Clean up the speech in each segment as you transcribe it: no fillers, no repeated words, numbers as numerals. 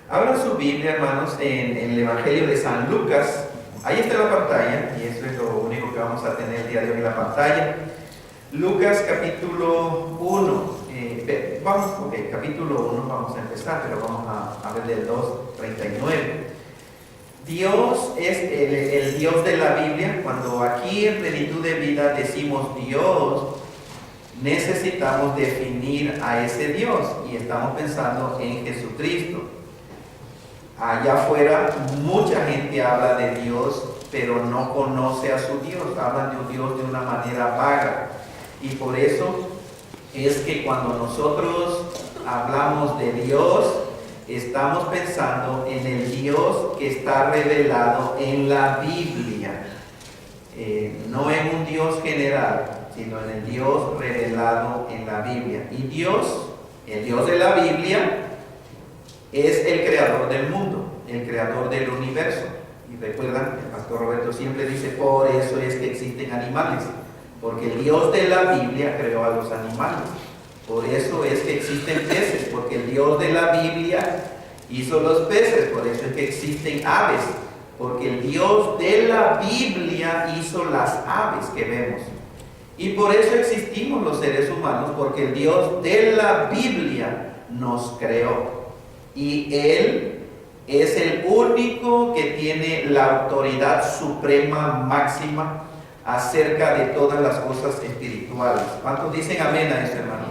Abran su Biblia, hermanos, en el Evangelio de San Lucas. Ahí está la pantalla, y eso es lo único que vamos a tener el día de hoy en la pantalla. Lucas capítulo 1. Capítulo 1 vamos a empezar, pero vamos a ver del 2:39. Dios es el Dios de la Biblia. Cuando aquí en Plenitud de Vida decimos Dios, necesitamos definir a ese Dios, y estamos pensando en Jesucristo. Allá afuera mucha gente habla de Dios, pero no conoce a su Dios, hablan de un Dios de una manera vaga. Y por eso es que cuando nosotros hablamos de Dios, estamos pensando en el Dios que está revelado en la Biblia. No en un Dios general, sino en el Dios revelado en la Biblia. Y Dios, el Dios de la Biblia, es el creador del mundo, el creador del universo. Y recuerdan, el pastor Roberto siempre dice, por eso es que existen animales, porque el Dios de la Biblia creó a los animales. Por eso es que existen peces, porque el Dios de la Biblia hizo los peces. Por eso es que existen aves, porque el Dios de la Biblia hizo las aves que vemos. Y por eso existimos los seres humanos, porque el Dios de la Biblia nos creó. Y Él es el único que tiene la autoridad suprema, máxima, acerca de todas las cosas espirituales. ¿Cuántos dicen amén a eso, hermano?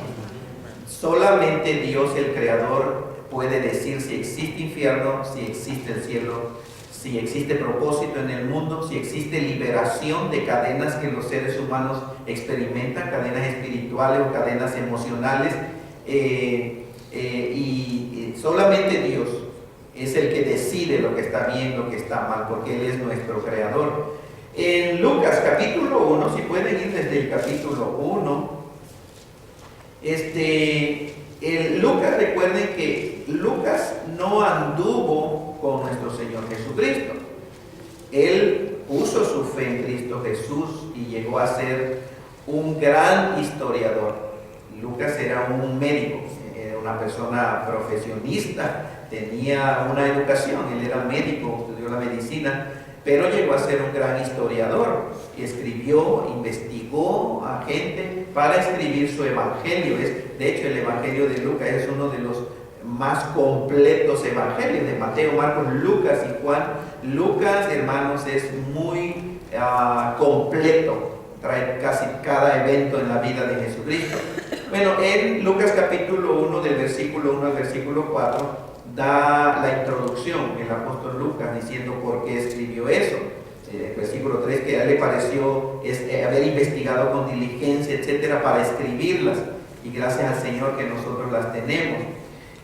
Solamente Dios, el Creador, puede decir si existe infierno, si existe el cielo, si existe propósito en el mundo, si existe liberación de cadenas que los seres humanos experimentan, cadenas espirituales o cadenas emocionales. Solamente Dios es el que decide lo que está bien, lo que está mal, porque Él es nuestro creador. En Lucas capítulo 1, si pueden ir desde el capítulo 1, Lucas, recuerden que Lucas no anduvo con nuestro Señor Jesucristo. Él puso su fe en Cristo Jesús y llegó a ser un gran historiador. Lucas era un médico, era una persona profesionista, tenía una educación, él era médico, estudió la medicina, pero llegó a ser un gran historiador y escribió, investigó a gente para escribir su evangelio. De hecho, el evangelio de Lucas es uno de los más completos evangelios, de Mateo, Marcos, Lucas y Juan. Lucas, hermanos, es muy completo, trae casi cada evento en la vida de Jesucristo. Bueno, en Lucas capítulo 1, del versículo 1 al versículo 4, da la introducción el apóstol Lucas diciendo por qué escribió eso. El versículo 3, que a él le pareció haber investigado con diligencia, etcétera, para escribirlas, y gracias al Señor que nosotros las tenemos.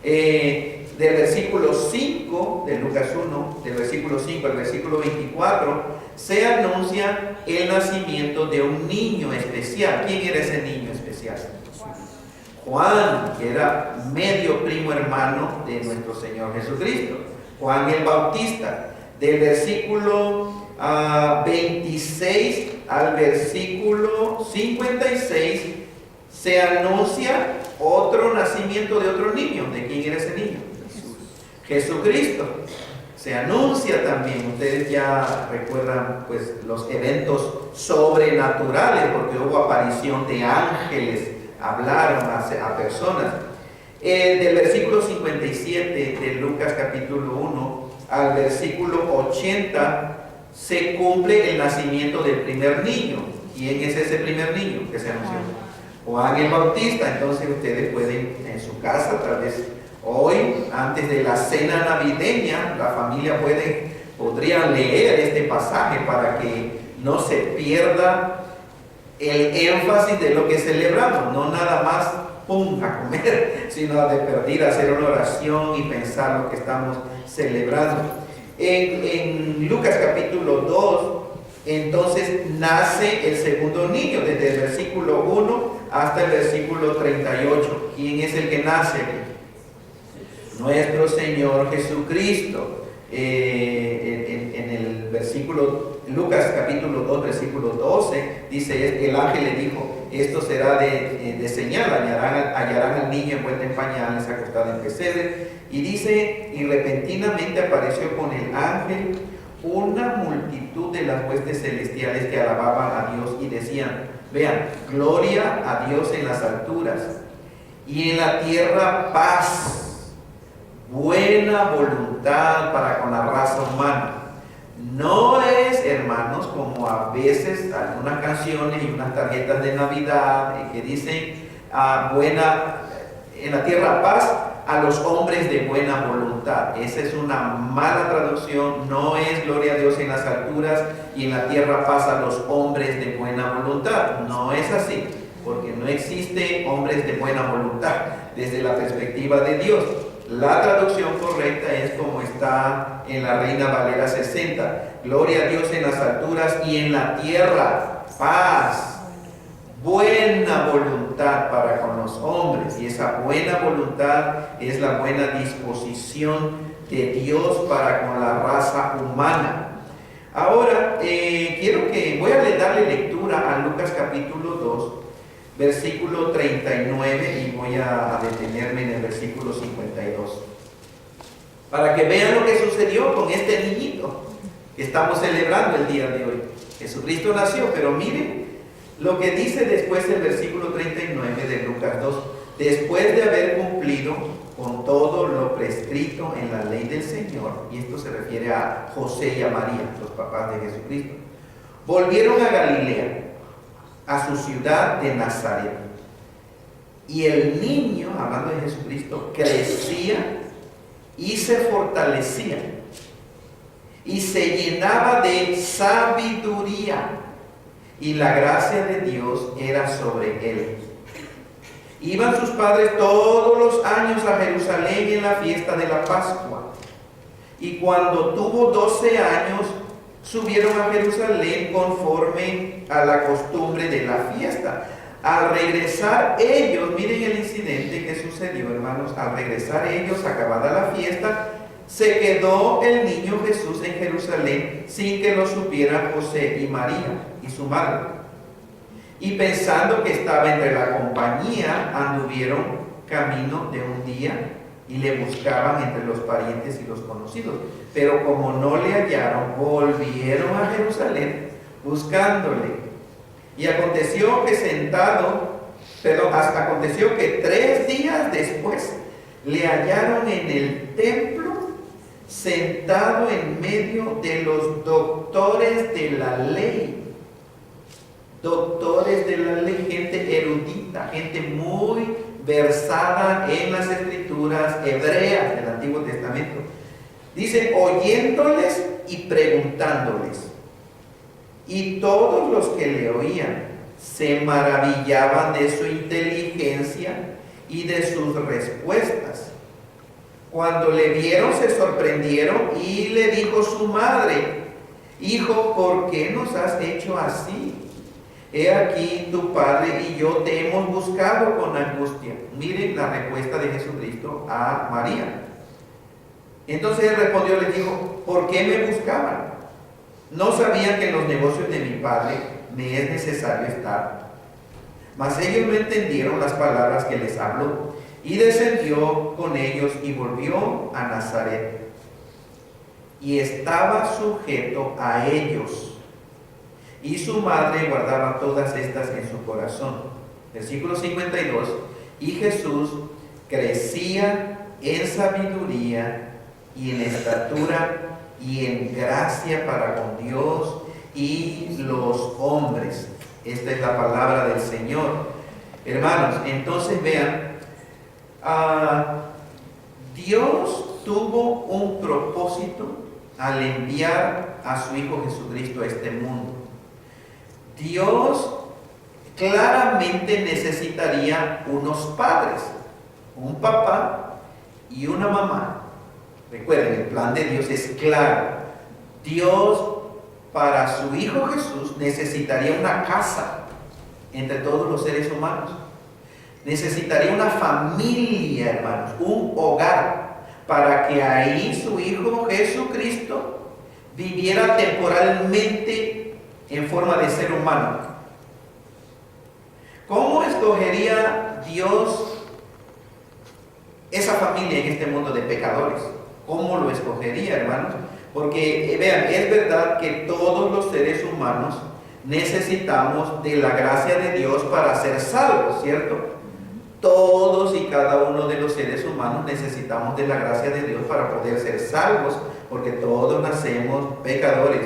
Del versículo 5 de Lucas 1, del versículo 5 al versículo 24, se anuncia el nacimiento de un niño especial. ¿Quién era ese niño especial? Juan, que era medio primo hermano de nuestro Señor Jesucristo, Juan el Bautista. Del versículo 26 al versículo 56 se anuncia otro nacimiento de otro niño. ¿De quién era ese niño? Jesucristo. Se anuncia también, ustedes ya recuerdan pues los eventos sobrenaturales, porque hubo aparición de ángeles, hablaron a personas. Del versículo 57 de Lucas capítulo 1 al versículo 80 se cumple el nacimiento del primer niño. ¿Quién es ese primer niño que se anunció? Juan el Bautista. Entonces ustedes pueden en su casa, tal vez hoy, antes de la cena navideña, la familia podría leer este pasaje para que no se pierda el énfasis de lo que celebramos, no nada más a comer, sino de perdida hacer una oración y pensar lo que estamos celebrando. En Lucas capítulo 2, entonces nace el segundo niño, desde el versículo 1 hasta el versículo 38. ¿Quién es el que nace aquí? Nuestro Señor Jesucristo. En el versículo, Lucas capítulo 2, versículo 12, dice, el ángel le dijo, esto será de señal, hallarán al niño envuelto en pañales, acostado en pesebre. Y dice, y repentinamente apareció con el ángel una multitud de las huestes celestiales que alababan a Dios y decían, vean, gloria a Dios en las alturas y en la tierra paz, buena voluntad para con la raza humana. No es, hermanos, como a veces algunas canciones y unas tarjetas de Navidad que dicen en la tierra paz a los hombres de buena voluntad. Esa es una mala traducción. No es gloria a Dios en las alturas y en la tierra paz a los hombres de buena voluntad. No es así, porque no existe hombres de buena voluntad desde la perspectiva de Dios. La traducción correcta es como está en la Reina Valera 60. Gloria a Dios en las alturas y en la tierra paz, buena voluntad para con los hombres. Y esa buena voluntad es la buena disposición de Dios para con la raza humana. Ahora, voy a darle lectura a Lucas capítulo 2, versículo 39, y voy a detenerme en el versículo 52. Para que vean lo que sucedió con este niñito que estamos celebrando el día de hoy. Jesucristo nació, pero miren lo que dice después el versículo 39 de Lucas 2. Después de haber cumplido con todo lo prescrito en la ley del Señor, y esto se refiere a José y a María, los papás de Jesucristo, volvieron a Galilea, a su ciudad de Nazaret. Y el niño, hablando de Jesucristo, crecía y se fortalecía y se llenaba de sabiduría, y la gracia de Dios era sobre él. Iban sus padres todos los años a Jerusalén en la fiesta de la Pascua, y cuando tuvo 12 años subieron a Jerusalén conforme a la costumbre de la fiesta. Al regresar ellos, miren el incidente que sucedió, hermanos. Al regresar ellos, acabada la fiesta, se quedó el niño Jesús en Jerusalén sin que lo supieran José y María y su madre. Y pensando que estaba entre la compañía, anduvieron camino de un día y le buscaban entre los parientes y los conocidos. Pero como no le hallaron, volvieron a Jerusalén buscándole. Y aconteció que 3 días después le hallaron en el templo, sentado en medio de los doctores de la ley. Doctores de la ley, gente erudita, gente muy versada en las escrituras hebreas del Antiguo Testamento. Dice, oyéndoles y preguntándoles. Y todos los que le oían se maravillaban de su inteligencia y de sus respuestas. Cuando le vieron se sorprendieron, y le dijo su madre, hijo, ¿por qué nos has hecho así? He aquí tu padre y yo te hemos buscado con angustia. Miren la respuesta de Jesucristo a María. Entonces él respondió, les dijo, ¿por qué me buscaban? ¿No sabían que en los negocios de mi padre me es necesario estar? Mas ellos no entendieron las palabras que les habló, y descendió con ellos y volvió a Nazaret. Y estaba sujeto a ellos. Y su madre guardaba todas estas en su corazón. Versículo 52. Y Jesús crecía en sabiduría y en estatura y en gracia para con Dios y los hombres. Esta es la palabra del Señor. Hermanos, entonces vean, Dios tuvo un propósito al enviar a su Hijo Jesucristo a este mundo. Dios claramente necesitaría unos padres, un papá y una mamá. Recuerden, el plan de Dios es claro. Dios, para su Hijo Jesús, necesitaría una casa entre todos los seres humanos. Necesitaría una familia, hermanos, un hogar, para que ahí su Hijo Jesucristo viviera temporalmente en forma de ser humano. ¿Cómo escogería Dios esa familia en este mundo de pecadores? ¿Cómo lo escogería, hermanos? Porque, vean, es verdad que todos los seres humanos necesitamos de la gracia de Dios para ser salvos, ¿cierto? Todos y cada uno de los seres humanos necesitamos de la gracia de Dios para poder ser salvos, porque todos nacemos pecadores.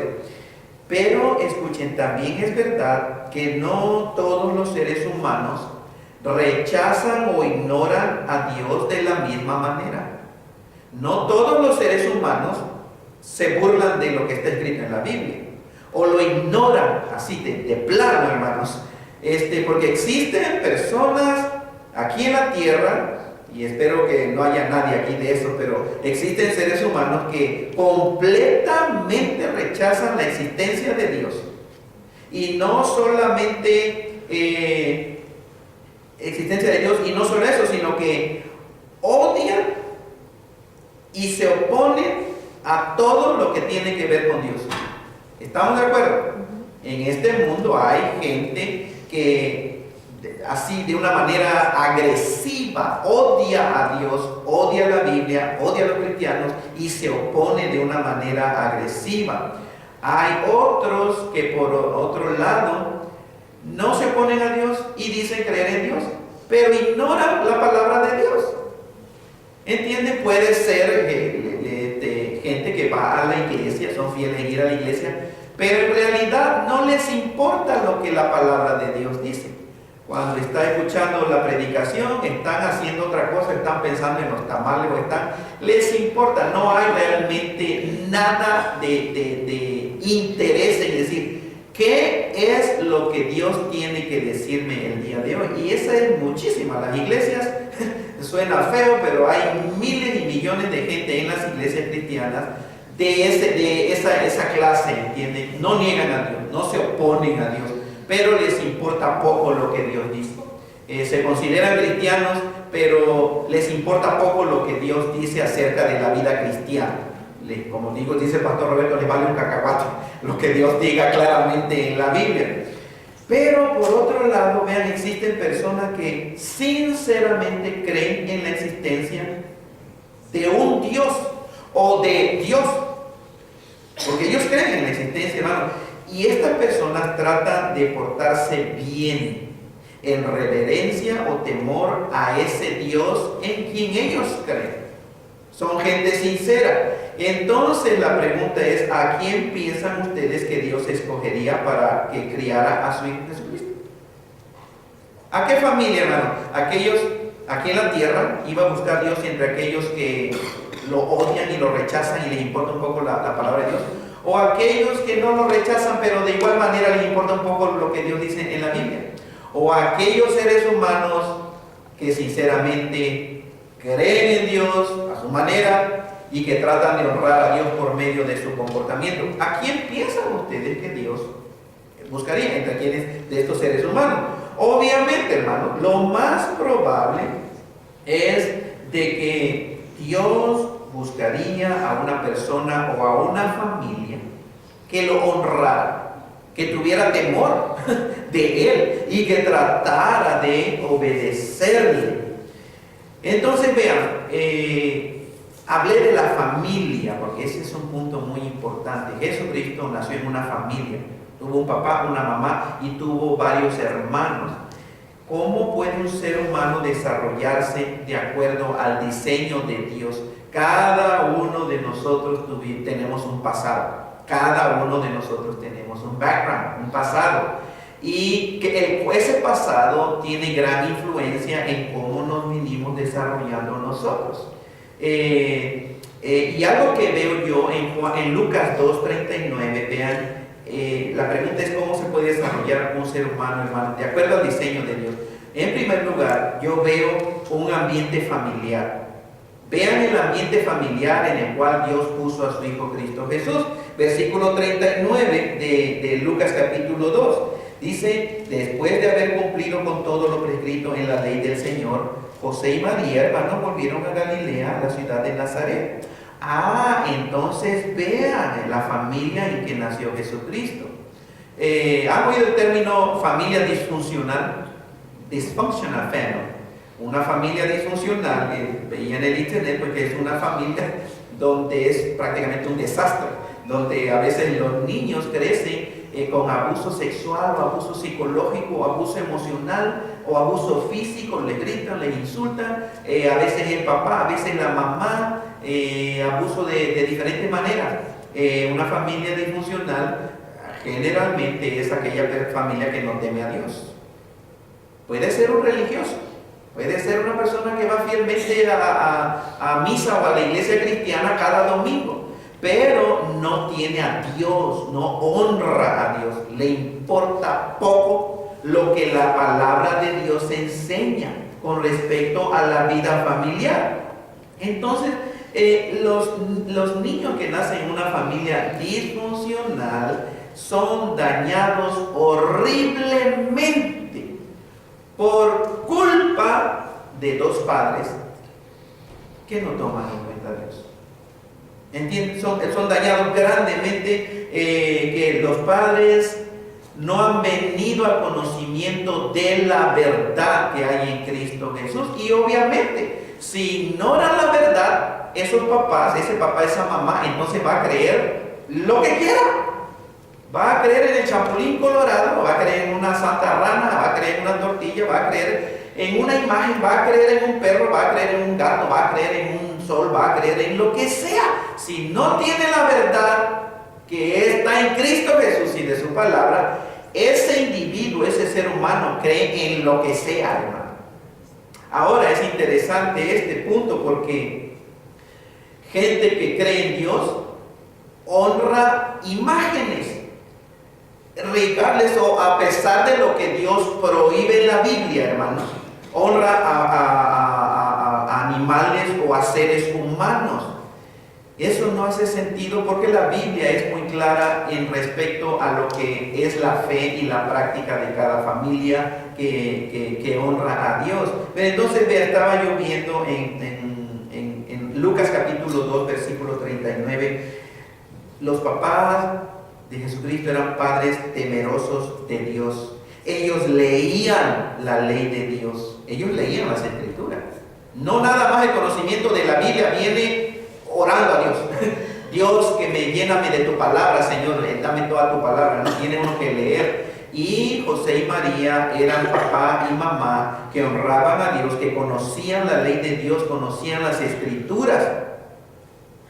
Pero escuchen, también es verdad que no todos los seres humanos rechazan o ignoran a Dios de la misma manera. No todos los seres humanos se burlan de lo que está escrito en la Biblia, o lo ignoran así de plano, hermanos. Porque existen personas aquí en la tierra, y espero que no haya nadie aquí de eso, pero existen seres humanos que completamente rechazan la existencia de Dios. Y no solamente existencia de Dios, y no solo eso, sino que odian y se oponen a todo lo que tiene que ver con Dios. ¿Estamos de acuerdo? En este mundo hay gente que así de una manera agresiva odia a Dios, odia a la Biblia, odia a los cristianos y se opone de una manera agresiva. Hay otros que por otro lado no se oponen a Dios y dicen creer en Dios, pero ignoran la palabra de Dios. ¿Entienden? Puede ser gente que va a la iglesia, son fieles en ir a la iglesia, pero en realidad no les importa lo que la palabra de Dios dice. Cuando está escuchando la predicación, están haciendo otra cosa, están pensando en los tamales, les importa, no hay realmente nada de interés en decir, ¿qué es lo que Dios tiene que decirme el día de hoy? Y esa es muchísima. Las iglesias, suena feo, pero hay miles y millones de gente en las iglesias cristianas de esa clase, ¿entienden? No niegan a Dios, no se oponen a Dios, pero les importa poco lo que Dios dice. Se consideran cristianos, pero les importa poco lo que Dios dice acerca de la vida cristiana. Como digo, dice el pastor Roberto, les vale un cacahuate lo que Dios diga claramente en la Biblia. Pero por otro lado, vean, existen personas que sinceramente creen en la existencia de un Dios o de Dios, porque ellos creen en la existencia, hermano. Y estas personas tratan de portarse bien, en reverencia o temor a ese Dios en quien ellos creen. Son gente sincera. Entonces la pregunta es, ¿a quién piensan ustedes que Dios escogería para que criara a su Hijo Jesucristo? ¿A qué familia, hermano? Aquellos aquí en la tierra, iba a buscar Dios entre aquellos que lo odian y lo rechazan y les importa un poco la palabra de Dios, o aquellos que no lo rechazan pero de igual manera les importa un poco lo que Dios dice en la Biblia, o aquellos seres humanos que sinceramente creen en Dios a su manera y que tratan de honrar a Dios por medio de su comportamiento. ¿A quién piensan ustedes que Dios buscaría entre quienes de estos seres humanos? Obviamente, hermano, lo más probable es de que Dios buscaría a una persona o a una familia que lo honrara, que tuviera temor de Él y que tratara de obedecerle. Entonces, vean, hablé de la familia, porque ese es un punto muy importante. Jesucristo nació en una familia, tuvo un papá, una mamá y tuvo varios hermanos. ¿Cómo puede un ser humano desarrollarse de acuerdo al diseño de Dios? Cada uno de nosotros tenemos un pasado. Cada uno de nosotros tenemos un background, un pasado. Y que ese pasado tiene gran influencia en cómo nos vinimos desarrollando nosotros. Y algo que veo yo en Lucas 2:39, vean, la pregunta es cómo se puede desarrollar un ser humano, hermano, de acuerdo al diseño de Dios. En primer lugar, yo veo un ambiente familiar. Vean el ambiente familiar en el cual Dios puso a su Hijo Cristo Jesús. Versículo 39 de Lucas capítulo 2. Dice, después de haber cumplido con todo lo prescrito en la ley del Señor, José y María, hermanos, volvieron a Galilea, a la ciudad de Nazaret. Entonces vean la familia en que nació Jesucristo. ¿Han oído el término familia disfuncional? dysfunctional family. Una familia disfuncional, veía en el internet, porque es una familia donde es prácticamente un desastre, donde a veces los niños crecen con abuso sexual o abuso psicológico o abuso emocional o abuso físico, les gritan, les insultan, a veces el papá, a veces la mamá, abuso de diferentes maneras. Una familia disfuncional generalmente es aquella familia que no teme a Dios. Puede ser un religioso, puede ser una persona que va fielmente a misa o a la iglesia cristiana cada domingo, pero no tiene a Dios, no honra a Dios, le importa poco lo que la palabra de Dios enseña con respecto a la vida familiar. Entonces, los niños que nacen en una familia disfuncional son dañados horriblemente por culpa de dos padres que no toman en cuenta a Dios. ¿Entienden? Son dañados grandemente, que los padres no han venido al conocimiento de la verdad que hay en Cristo Jesús. Y obviamente, si ignoran la verdad, esos papás, ese papá, esa mamá, entonces va a creer lo que quiera. Va a creer en el chapulín colorado, va a creer en una santa rana, va a creer en una tortilla, va a creer en una imagen, va a creer en un perro, va a creer en un gato, va a creer en un sol, va a creer en lo que sea. Si no tiene la verdad que está en Cristo Jesús y de su palabra, ese individuo, ese ser humano cree en lo que sea, hermano. Ahora es interesante este punto porque gente que cree en Dios honra imágenes, regales o a pesar de lo que Dios prohíbe en la Biblia, hermanos, honra a animales o a seres humanos. Eso no hace sentido porque la Biblia es muy clara en respecto a lo que es la fe y la práctica de cada familia que honra a Dios. Pero entonces, estaba yo viendo en Lucas capítulo 2, versículo 39, los papás de Jesucristo eran padres temerosos de Dios. Ellos leían la ley de Dios, ellos leían las Escrituras. No nada más el conocimiento de la Biblia viene orando a Dios. Dios, que me lléname de tu palabra, Señor, dame toda tu palabra. No tiene uno que leer. Y José y María eran papá y mamá que honraban a Dios, que conocían la ley de Dios, conocían las Escrituras.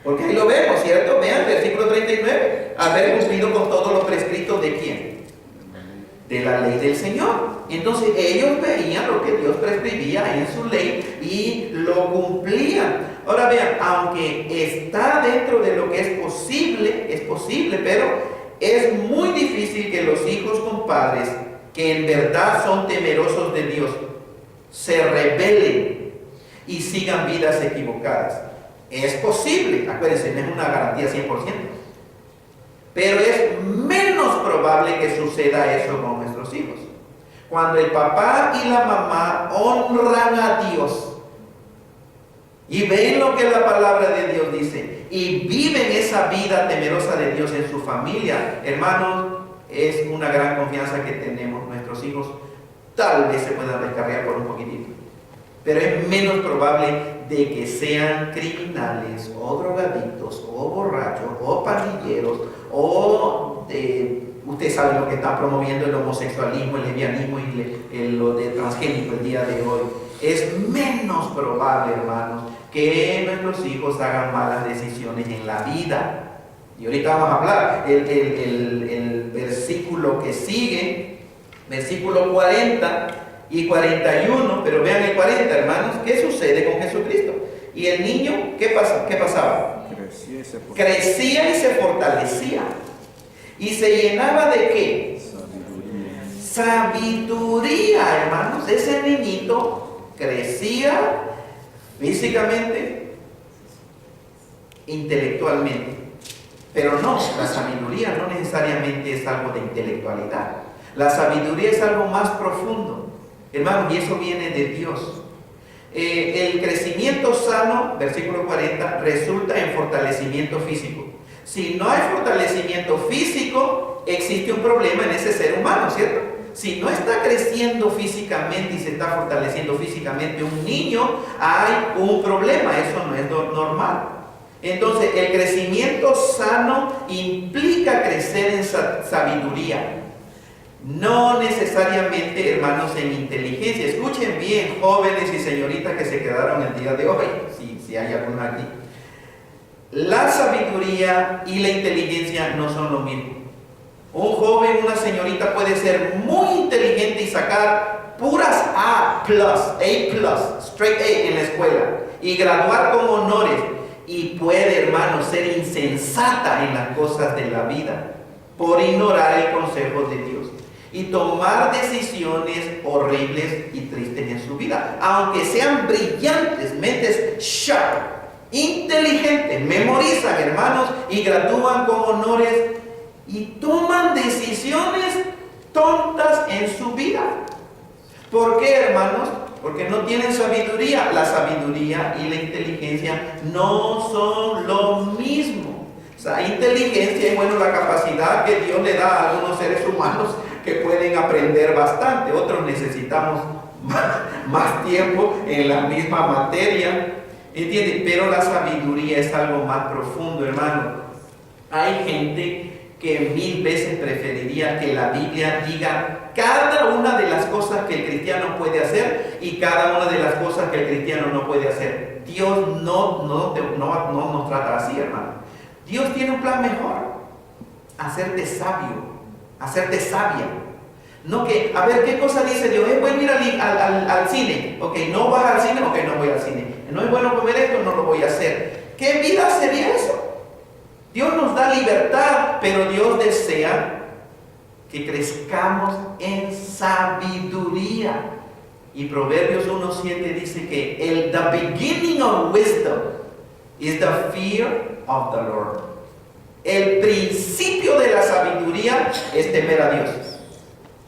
Porque ahí lo vemos, ¿cierto? Vean, versículo 39. Haber cumplido con todos los prescritos de ¿quién? De la ley del Señor. Entonces ellos veían lo que Dios prescribía en su ley y lo cumplían. Ahora vean, aunque está dentro de lo que es posible, pero es muy difícil que los hijos con padres que en verdad son temerosos de Dios se rebelen y sigan vidas equivocadas. Es posible, acuérdense, no es una garantía 100%, pero es menos probable que suceda eso con nuestros hijos. Cuando el papá y la mamá honran a Dios y ven lo que la palabra de Dios dice y viven esa vida temerosa de Dios en su familia, hermanos, es una gran confianza que tenemos. Nuestros hijos tal vez se puedan descarriar por un poquitito, pero es menos probable de que sean criminales o drogadictos o borrachos o pandilleros o usted sabe lo que está promoviendo el homosexualismo, el lesbianismo y lo de transgénico el día de hoy. Es menos probable, hermanos, que nuestros hijos hagan malas decisiones en la vida. Y ahorita vamos a hablar el versículo que sigue, versículo 40 y 41, pero vean el 40, hermanos, ¿qué sucede con Jesucristo? Y el niño, ¿qué pasaba? Crecía y se fortalecía. ¿Y se llenaba de qué? Sabiduría, hermanos. Ese niñito crecía físicamente, intelectualmente. Pero no, la sabiduría no necesariamente es algo de intelectualidad. La sabiduría es algo más profundo, hermanos, y eso viene de Dios. El crecimiento sano, versículo 40, resulta en fortalecimiento físico. Si no hay fortalecimiento físico, existe un problema en ese ser humano, ¿cierto? si no está creciendo físicamente y se está fortaleciendo físicamente un niño, hay un problema, eso no es normal. Entonces, el crecimiento sano implica crecer en sabiduría. No necesariamente, hermanos, en inteligencia. Escuchen bien, jóvenes y señoritas que se quedaron el día de hoy, si hay algunos aquí. La sabiduría y la inteligencia no son lo mismo. Un joven, una señorita puede ser muy inteligente y sacar puras A+, straight A en la escuela y graduar con honores, y puede, hermano, ser insensata en las cosas de la vida por ignorar el consejo de Dios y tomar decisiones horribles y tristes en su vida, aunque sean brillantes, mentes sharp, inteligentes, memorizan, hermanos, y gradúan con honores y toman decisiones tontas en su vida. ¿Por qué, hermanos? Porque no tienen sabiduría. La sabiduría y la inteligencia no son lo mismo. O sea, inteligencia es, bueno, la capacidad que Dios le da a algunos seres humanos que pueden aprender bastante. Otros necesitamos más tiempo en la misma materia. ¿Entienden? Pero la sabiduría es algo más profundo, hermano. Hay gente que 1000 veces preferiría que la Biblia diga cada una de las cosas que el cristiano puede hacer y cada una de las cosas que el cristiano no puede hacer. Dios no nos trata así, hermano. Dios tiene un plan mejor: hacerte sabio, hacerte sabia. No que, a ver, ¿qué cosa dice Dios? ¿Es bueno ir al cine? Ok, no vas al cine, ok, no voy al cine. No es bueno comer esto, no lo voy a hacer. ¿Qué vida sería eso? Dios nos da libertad, pero Dios desea que crezcamos en sabiduría. Y Proverbios 1:7 dice que the beginning of wisdom is the fear of the Lord. El principio de la sabiduría es temer a Dios.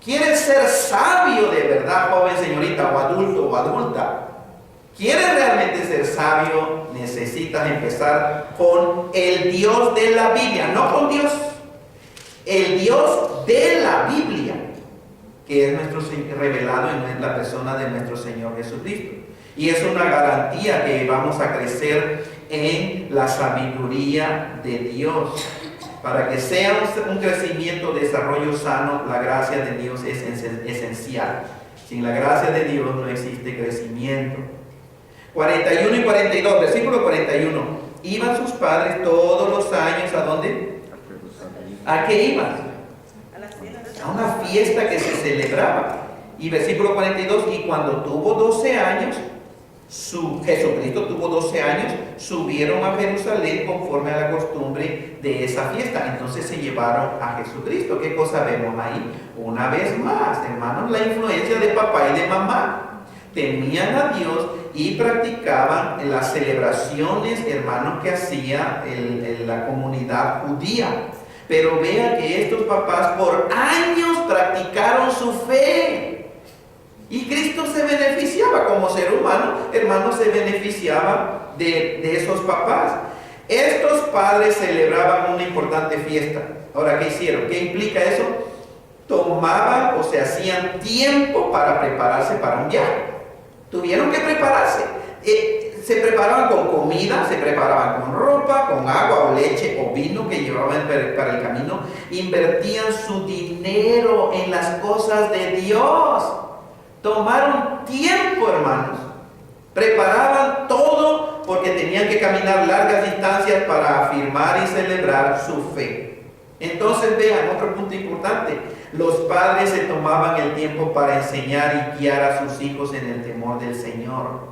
¿Quieres ser sabio de verdad, joven, señorita, o adulto o adulta? ¿Quieres realmente ser sabio? Necesitas empezar con el Dios de la Biblia, no con Dios. El Dios de la Biblia, que es nuestro revelado en la persona de nuestro Señor Jesucristo. Y es una garantía que vamos a crecer en la sabiduría de Dios. Para que sea un crecimiento, desarrollo sano, la gracia de Dios es esencial. Sin la gracia de Dios no existe crecimiento. 41 y 42, versículo 41. Iban sus padres todos los años, ¿a dónde? ¿A qué iban? A una fiesta que se celebraba. Y versículo 42, y cuando tuvo 12 años, Jesucristo tuvo 12 años, subieron a Jerusalén conforme a la costumbre de esa fiesta. Entonces se llevaron a Jesucristo. ¿Qué cosa vemos ahí? Una vez más, hermanos, la influencia de papá y de mamá. Temían a Dios y practicaban las celebraciones, hermanos, que hacía la comunidad judía. Pero vean que estos papás por años practicaron su fe. Y Cristo se beneficiaba como ser humano, hermanos, se beneficiaba de esos papás. Estos padres celebraban una importante fiesta. Ahora, ¿qué hicieron? ¿Qué implica eso? Tomaban o se hacían tiempo para prepararse para un viaje. Tuvieron que prepararse. Se preparaban con comida, se preparaban con ropa, con agua o leche o vino que llevaban para el camino. Invertían su dinero en las cosas de Dios. Tomaron tiempo, hermanos. Preparaban todo porque tenían que caminar largas distancias para afirmar y celebrar su fe. Entonces vean, otro punto importante. Los padres se tomaban el tiempo para enseñar y guiar a sus hijos en el temor del Señor.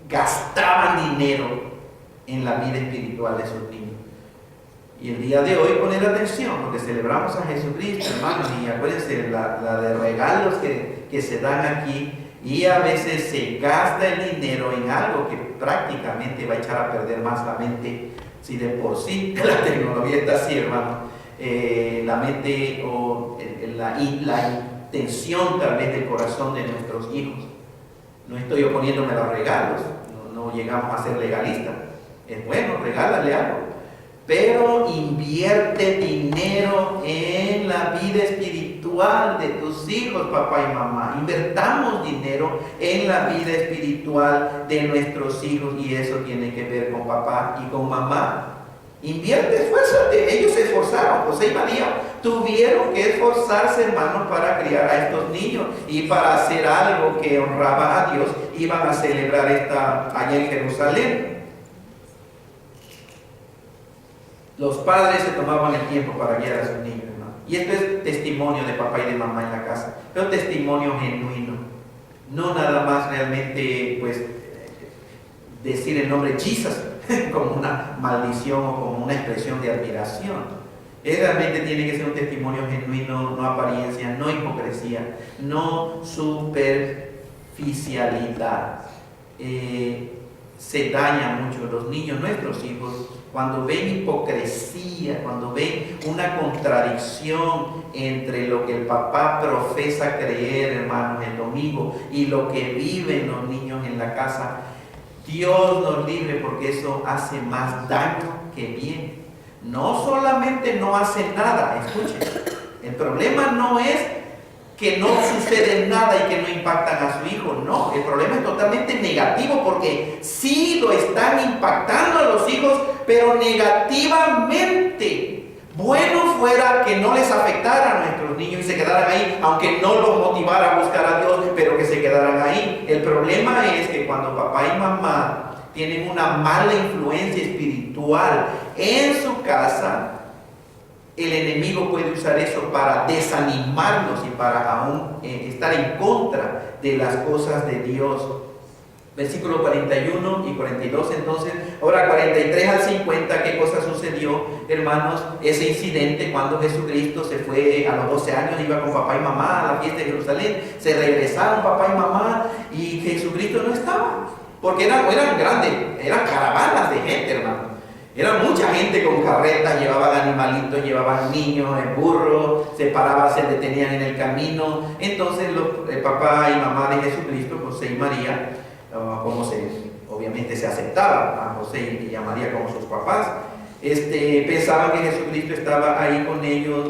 Gastaban dinero en la vida espiritual de sus niños. Y el día de hoy poner atención, porque celebramos a Jesucristo, hermanos, y acuérdense la de regalos que se dan aquí, y a veces se gasta el dinero en algo que prácticamente va a echar a perder más la mente. Si de por sí la tecnología está así, hermano, la mente o la intención tal vez del corazón de nuestros hijos. No estoy oponiéndome a los regalos, no llegamos a ser legalistas. Es bueno, regálale algo, pero invierte dinero en la vida espiritual espiritual de tus hijos, papá y mamá. Invertamos dinero en la vida espiritual de nuestros hijos y eso tiene que ver con papá y con mamá. Invierte, esfuérzate. Ellos se esforzaron. José y María tuvieron que esforzarse, hermanos, para criar a estos niños y para hacer algo que honraba a Dios. Iban a celebrar allá en Jerusalén. Los padres se tomaban el tiempo para guiar a sus niños, hermano. Y esto es testimonio de papá y de mamá en la casa, pero testimonio genuino. No nada más realmente, pues, decir el nombre Jesus como una maldición o como una expresión de admiración. Realmente tiene que ser un testimonio genuino, no apariencia, no hipocresía, no superficialidad. Se dañan mucho los niños, nuestros hijos, cuando ven hipocresía, cuando ven una contradicción entre lo que el papá profesa creer, hermanos, el domingo y lo que viven los niños en la casa. Dios nos libre, porque eso hace más daño que bien. No solamente no hace nada, escuchen, el problema no es que no sucede nada y que no impactan a su hijo, no, el problema es totalmente negativo, porque sí lo están impactando a los hijos, pero negativamente. Bueno fuera que no les afectara a nuestros niños y se quedaran ahí, aunque no los motivara a buscar a Dios, pero que se quedaran ahí. El problema es que cuando papá y mamá tienen una mala influencia espiritual en su casa, el enemigo puede usar eso para desanimarnos y para aún estar en contra de las cosas de Dios. Versículo 41 y 42, entonces, ahora 43 al 50, ¿qué cosa sucedió, hermanos? Ese incidente cuando Jesucristo se fue a los 12 años, iba con papá y mamá a la fiesta de Jerusalén, se regresaron papá y mamá y Jesucristo no estaba, porque eran grandes, eran caravanas de gente, hermano. Era mucha gente con carretas, llevaban animalitos, llevaban niños, burros, se paraban, se detenían en el camino. Entonces el papá y mamá de Jesucristo, José y María, obviamente se aceptaban a José y a María como sus papás, pensaban que Jesucristo estaba ahí con ellos,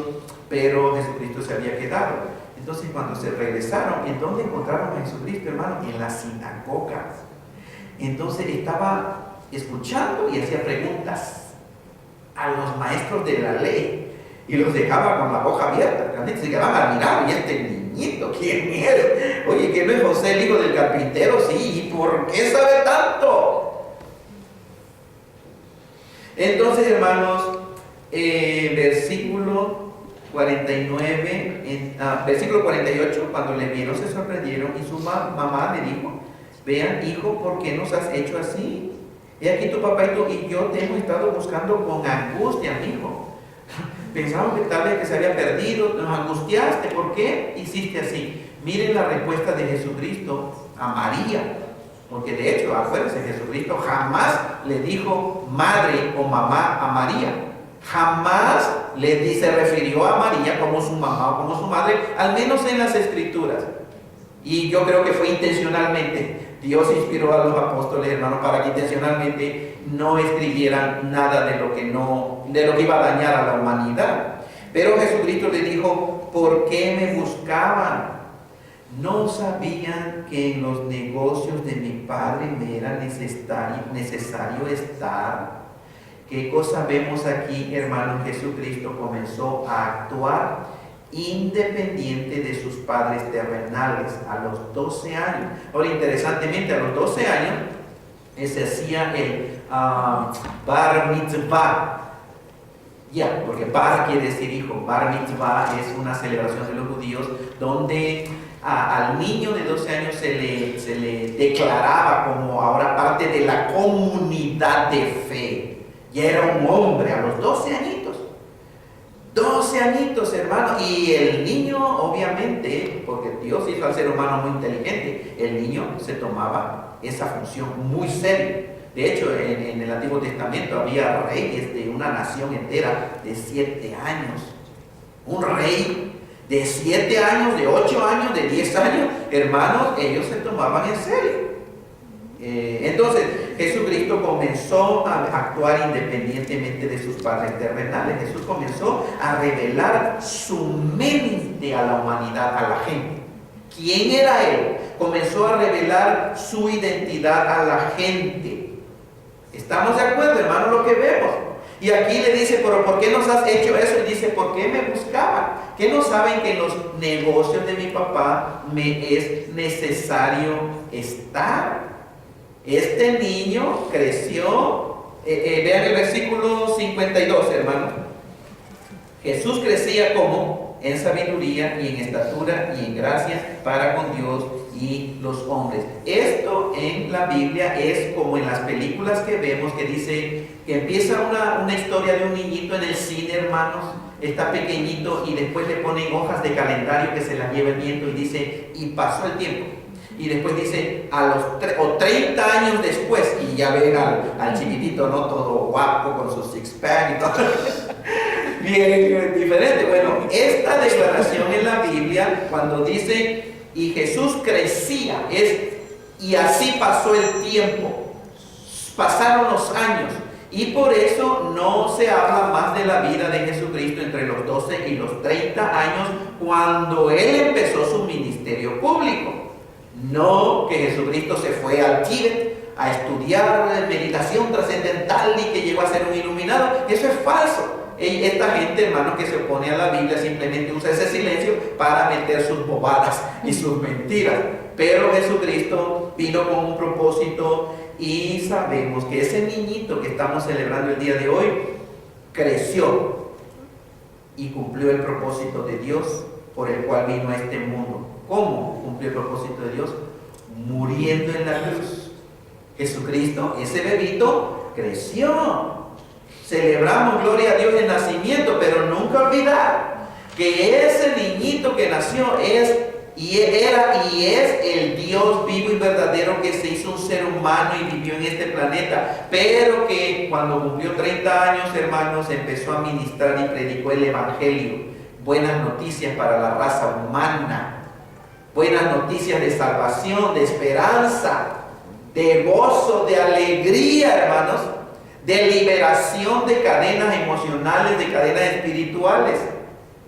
pero Jesucristo se había quedado. Entonces cuando se regresaron, ¿en dónde encontraron a Jesucristo, hermano? En las sinagogas. Entonces estaba escuchando y hacía preguntas a los maestros de la ley y los dejaba con la boca abierta. Realmente se quedaban a mirar, y este niñito, ¿quién es? Oye, ¿que no es José el hijo del carpintero? Sí, ¿y por qué sabe tanto? Entonces, hermanos, versículo 49, versículo 48, cuando le vieron se sorprendieron y su mamá le dijo: vean, hijo, ¿por qué nos has hecho así? He aquí tu papá y yo te hemos estado buscando con angustia, hijo. Pensamos que tal vez que se había perdido, nos angustiaste. ¿Por qué hiciste así? Miren la respuesta de Jesucristo a María, porque de hecho, acuérdense, Jesucristo jamás le dijo madre o mamá a María. Jamás se refirió a María como su mamá o como su madre, al menos en las Escrituras. Y yo creo que fue intencionalmente. Dios inspiró a los apóstoles, hermanos, para que intencionalmente no escribieran nada de lo que iba a dañar a la humanidad. Pero Jesucristo le dijo: ¿por qué me buscaban? ¿No sabían que en los negocios de mi Padre me era necesario estar? ¿Qué cosa vemos aquí, hermanos? Jesucristo comenzó a actuar independiente de sus padres terrenales a los 12 años. Ahora, interesantemente, a los 12 años se hacía el bar mitzvah. Porque bar quiere decir hijo. Bar mitzvah es una celebración de los judíos donde al niño de 12 años se le declaraba como ahora parte de la comunidad de fe. Ya era un hombre a los 12 añitos. 12 añitos, hermano. Y el niño, obviamente, porque Dios hizo al ser humano muy inteligente, el niño se tomaba esa función muy serio. De hecho, en el Antiguo Testamento había reyes de una nación entera de 7 años. Un rey de 7 años, de 8 años, de 10 años, hermanos, ellos se tomaban en serio. Entonces, Jesucristo comenzó a actuar independientemente de sus padres terrenales. Jesús comenzó a revelar su mente a la humanidad, a la gente. ¿Quién era Él? Comenzó a revelar su identidad a la gente. ¿Estamos de acuerdo, hermano, lo que vemos? Y aquí le dice, pero ¿por qué nos has hecho eso? Y dice, ¿por qué me buscaban? ¿Qué no saben que en los negocios de mi papá me es necesario estar? Este niño creció, vean el versículo 52, hermano. Jesús crecía como en sabiduría y en estatura y en gracia para con Dios y los hombres. Esto en la Biblia es como en las películas que vemos, que dice que empieza una historia de un niñito en el cine, hermanos, está pequeñito y después le ponen hojas de calendario que se las lleva el viento y dice, y pasó el tiempo. Y después dice, a los 30 años después, y ya ven al chiquitito, ¿no? Todo guapo con su six-pack y todo. Bien diferente. Bueno, esta declaración en la Biblia, cuando dice, y Jesús crecía, y así pasó el tiempo, pasaron los años, y por eso no se habla más de la vida de Jesucristo entre los 12 y los 30 años, cuando Él empezó su ministerio público. No que Jesucristo se fue al Tíbet a estudiar meditación trascendental y que llegó a ser un iluminado. Eso es falso. Esta gente, hermanos, que se opone a la Biblia simplemente usa ese silencio para meter sus bobadas y sus mentiras. Pero Jesucristo vino con un propósito y sabemos que ese niñito que estamos celebrando el día de hoy creció y cumplió el propósito de Dios por el cual vino a este mundo. ¿Cómo cumplió el propósito de Dios? Muriendo en la cruz. Jesucristo, ese bebito, creció. Celebramos, gloria a Dios, el nacimiento, pero nunca olvidar que ese niñito que nació era y es el Dios vivo y verdadero que se hizo un ser humano y vivió en este planeta, pero que cuando cumplió 30 años, hermanos, empezó a ministrar y predicó el Evangelio, buenas noticias para la raza humana, buenas noticias de salvación, de esperanza, de gozo, de alegría, hermanos, de liberación de cadenas emocionales, de cadenas espirituales.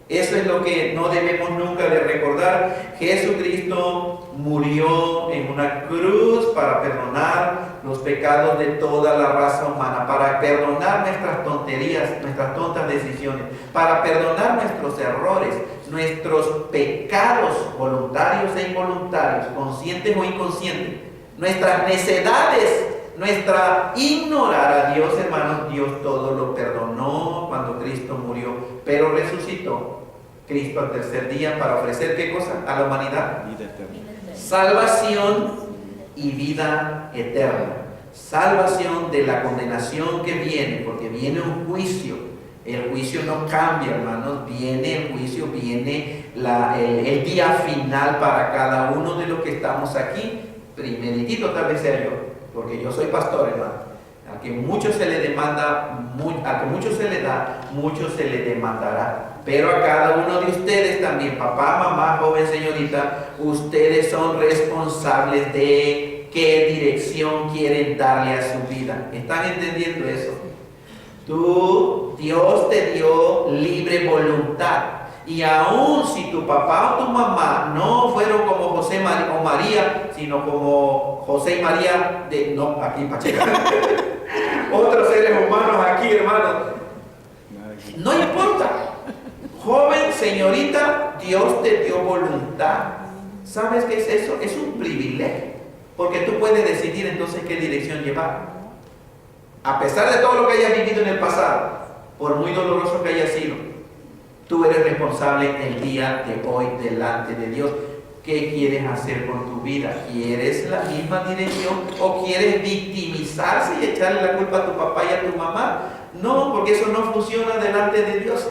Eso es lo que no debemos nunca de recordar. Jesucristo murió en una cruz para perdonar los pecados de toda la raza humana, para perdonar nuestras tonterías, nuestras tontas decisiones, para perdonar nuestros errores, nuestros pecados voluntarios e involuntarios, conscientes o inconscientes, nuestras necedades, nuestra ignorar a Dios, hermanos. Dios todo lo perdonó cuando Cristo murió, pero resucitó Cristo al tercer día para ofrecer ¿qué cosa a la humanidad? Vida eterna. Salvación y vida eterna. Salvación de la condenación que viene, porque viene un juicio. El juicio no cambia, hermanos, viene el juicio, viene el día final para cada uno de los que estamos aquí. Primeritito tal vez sea yo, porque yo soy pastor, hermano. A que mucho se le demanda, a que mucho se le da, mucho se le demandará. Pero a cada uno de ustedes también, papá, mamá, joven, señorita, ustedes son responsables de qué dirección quieren darle a su vida. ¿Están entendiendo eso? Dios te dio libre voluntad. Y aun si tu papá o tu mamá no fueron como José o María, sino como José y María, aquí en Pacheco, otros seres humanos aquí, hermanos, no importa. Joven, señorita, Dios te dio voluntad. ¿Sabes qué es eso? Es un privilegio, porque tú puedes decidir entonces qué dirección llevar. A pesar de todo lo que hayas vivido en el pasado, por muy doloroso que haya sido, tú eres responsable el día de hoy delante de Dios. ¿Qué quieres hacer con tu vida? ¿Quieres la misma dirección o quieres victimizarse y echarle la culpa a tu papá y a tu mamá? No, porque eso no funciona delante de Dios.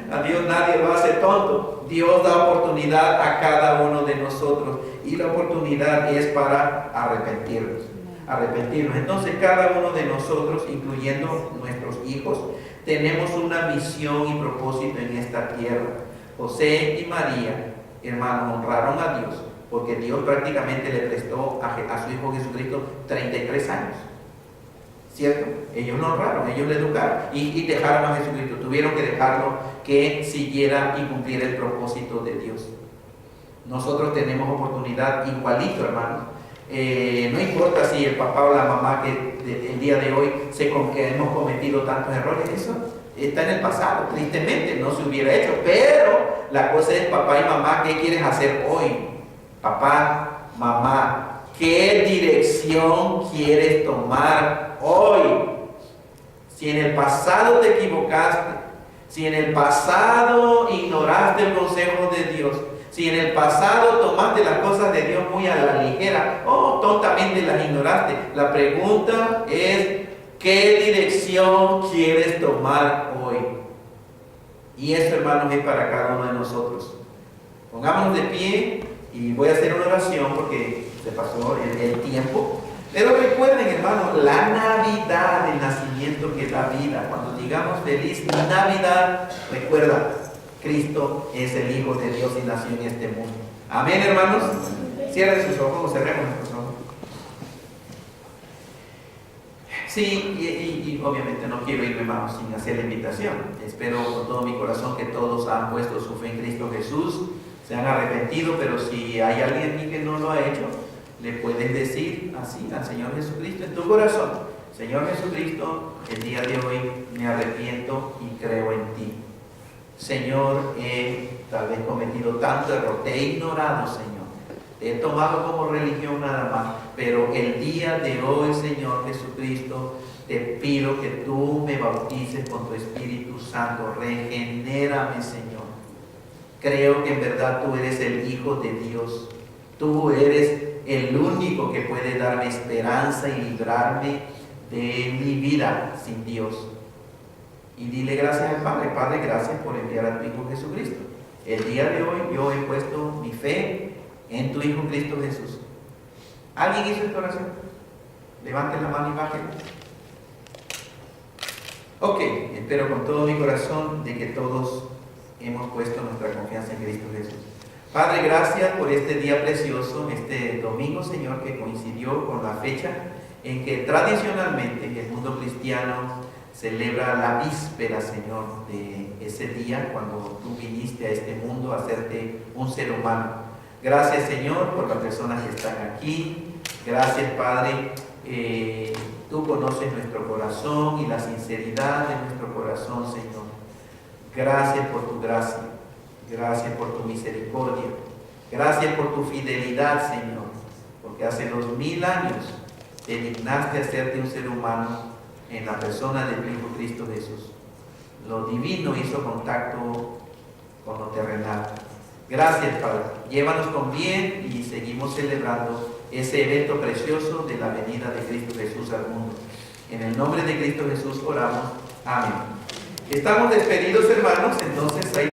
A Dios nadie lo hace tonto. Dios da oportunidad a cada uno de nosotros y la oportunidad es para arrepentirnos. Entonces cada uno de nosotros, incluyendo nuestros hijos, tenemos una misión y propósito en esta tierra. José y María, hermanos, honraron a Dios porque Dios prácticamente le prestó a su Hijo Jesucristo 33 años. ¿cierto? Ellos lo honraron, ellos le educaron y dejaron a Jesucristo. Tuvieron que dejarlo que siguiera y cumpliera el propósito de Dios. Nosotros tenemos oportunidad igualito, hermanos. No importa si el papá o la mamá que el día de hoy que hemos cometido tantos errores, eso está en el pasado. Tristemente no se hubiera hecho, pero la cosa es, papá y mamá, ¿qué quieres hacer hoy? Papá, mamá, ¿qué dirección quieres tomar hoy? Si en el pasado te equivocaste, si en el pasado ignoraste el consejo de Dios, si en el pasado tomaste las cosas de Dios muy a la ligera o tontamente las ignoraste, la pregunta es, ¿qué dirección quieres tomar hoy? Y eso, hermanos, es para cada uno de nosotros. Pongámonos de pie y voy a hacer una oración porque se pasó el tiempo. Pero recuerden, hermanos, la Navidad, el nacimiento que da vida. Cuando digamos feliz Navidad, recuerda, Cristo es el Hijo de Dios y nació en este mundo. Amén, hermanos. Cierren sus ojos o cerremos nuestros ojos. Sí, y obviamente no quiero irme, hermanos, sin hacer la invitación. Espero con todo mi corazón que todos han puesto su fe en Cristo Jesús, se han arrepentido, pero si hay alguien aquí que no lo ha hecho, le puedes decir así al Señor Jesucristo en tu corazón: Señor Jesucristo, el día de hoy me arrepiento y creo en ti. Señor, he tal vez cometido tanto error, te he ignorado, Señor, te he tomado como religión nada más, pero el día de hoy, Señor Jesucristo, te pido que tú me bautices con tu Espíritu Santo. Regenérame, Señor. Creo que en verdad tú eres el Hijo de Dios. Tú eres el único que puede darme esperanza y librarme de mi vida sin Dios. Y dile gracias al Padre. Padre, gracias por enviar a tu Hijo Jesucristo. El día de hoy yo he puesto mi fe en tu Hijo Cristo Jesús. ¿Alguien hizo esta oración? Levante la mano y bájela. Ok, espero con todo mi corazón de que todos hemos puesto nuestra confianza en Cristo Jesús. Padre, gracias por este día precioso, este domingo, Señor, que coincidió con la fecha en que tradicionalmente el mundo cristiano celebra la víspera, Señor, de ese día cuando tú viniste a este mundo a hacerte un ser humano. Gracias, Señor, por las personas que están aquí. Gracias, Padre. Tú conoces nuestro corazón y la sinceridad de nuestro corazón, Señor. Gracias por tu gracia. Gracias por tu misericordia. Gracias por tu fidelidad, Señor. Porque hace 2000 años te dignaste a hacerte un ser humano en la persona de tu Hijo Cristo Jesús. Lo divino hizo contacto con lo terrenal. Gracias, Padre. Llévanos con bien y seguimos celebrando ese evento precioso de la venida de Cristo Jesús al mundo. En el nombre de Cristo Jesús oramos. Amén. Estamos despedidos, hermanos.